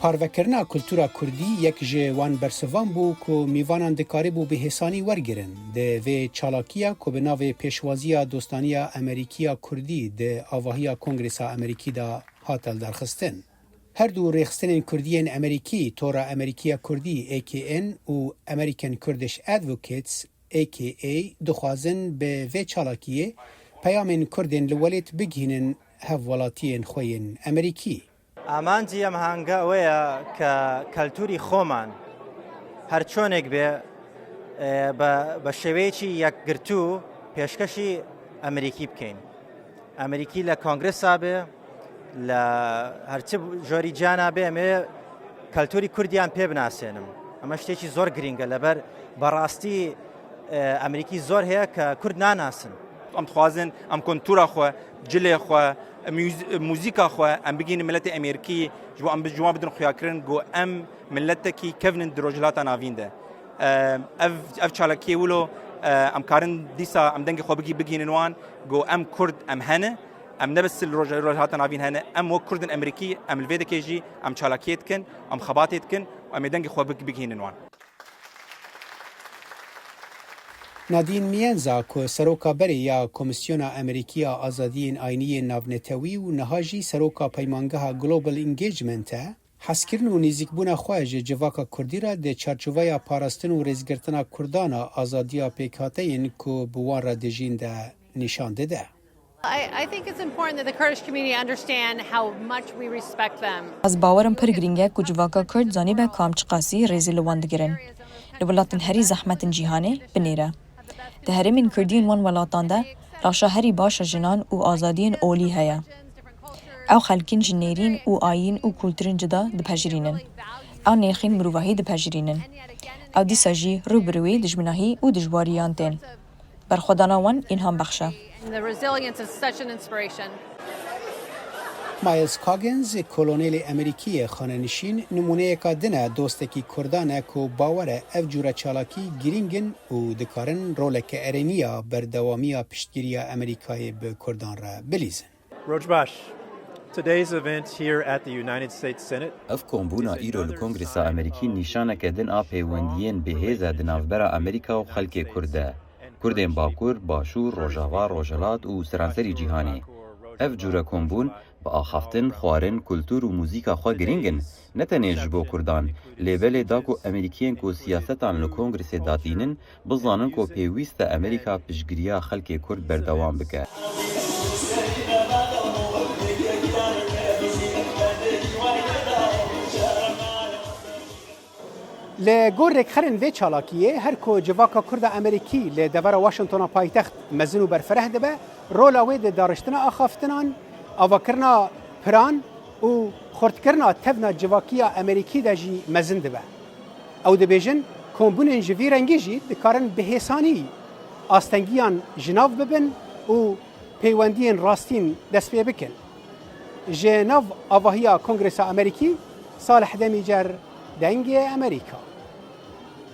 پاروکرنا کلتورا کردی یک جوان برسوان بو که میوانان دکاری بو به حسانی ورگرن ده و چالاکیا که به ناو پیشوازی دوستانیا امریکیا کردی ده آواهی کنگرسا امریکی دا هاتل درخستن. هر دو ریخستن کردیین امریکی تورا امریکیا کردی AKN و امریکن کردش ادوکیتس AKA دخوازن به و چالاکیه پیامین کردین لولیت بگینن هفولاتین خوین امریکی. ئامانجی ئەم هەنگە ئەوەیە کە کەلتوری خۆمان هەرچۆنێک بێ بە شێوەیەکی یەکگرتوو پێشکەشی ئەمریکی بکەین. ئەمریکی لە کۆنگرسا بێ لە هەرچ ژۆری جیانا بێ ئەمێ کەلتوری کوردیان پێ بناسێنم. ئەمە شتێکی زۆر گرینگە لەبەر بەڕاستی ئەمریکی زۆر هەیە کە کورد ناناسن. ئەم دخوازن ئەم کۆنتورا خۆ جلێ خۆ موزیکا خو ام بگین ملت امریکی جو ام بجواب بدن خویاکرن گو ام ملتکی کفن دروجلاتا ناوینده اف چالاکی ولو ام کارن دیسا ام دنگ خو بگین نوان گو ام کرد ام هنه ام نبس الروجلاتا ناوین هنه ام و کردن امریکی ام الفيدا كيجي ام چالاکیت کن ام خباتیت کن ام دنگ خو بگین نوان نادین میانزا که سروکا بری یا کمیسیون امریکی آزادی آینی ناونتوی و نهاجی سروکا پیمانگاه گلوبال انگیجمنت حسکرن و نیزیکبون خواهج جواکا کردی را ده چارچوبه پاراستن و رزگرتنا کردان آزادی پیکاتین که بوان را دجین ده نشان ده. I think it's important that the Kurdish community understand how much we respect them. از باورم پر گرینگه که جواکا کرد زانی به کامچقاسی رزی لوان دگرن. لولاتن هری زحمت جیهانه بنیره. ده هرمین کردین وان ولاتان ده راشا هری باش جنان و آزادین اولی هیا. او خلکین جنیرین و آیین و کلترین جدا ده پجرینن. او نیخین مروواهی ده پجرینن. او دی ساجی رو بروی دجمناهی و دجواریان تین. برخودانا وان این هم بخشه. The resilience is such an inspiration. مایلز کاگنز کلونیل امریکی خانه‌نشین نمونه کادنه دوستکی کردانه که باوره اف جورا چالاکی گرینگن و دکارن رولک ارینیا بردوامی پشتگیری امریکای به کردان را بلیزن. Rojbash, today's event here at the United States Senate. اف کومبونا ایرو لکنگرس امریکی نشانه کدن آپیوندین به هزه دنافبر امریکا و خلک کرده. کردین باکور، باشور، روجاوا، روجلات و سرانسری جیهانی. اف جورا کومبون با آخافتن، خوارن، کلتور و موزیکا خواه گرینگن نه تنیج بو کردان لیبل دا کو امریکیین کو سیاستان لکنگرس داتینن بزانن کو پیویست امریکا پشگریا خلک کرد بردوام بکه. لگور رکخرن و چالاکیه هر کو جواکا کرد امریکی لدور واشنطن پایتخت مزنو برفره دبه رولا وید دارشتنا آخافتنان آواکرنا پران و خورتکرنا تبنا جواکیا امریکی داجی مزن دبه او دبیجن کمبونن جوی رنگی جی دکارن بهسانی آستنگیان جناو ببن و پیوندین راستین دست پی بکن جناو آواهیا کنگرس امریکی صالح دمیجر دنگ امریکا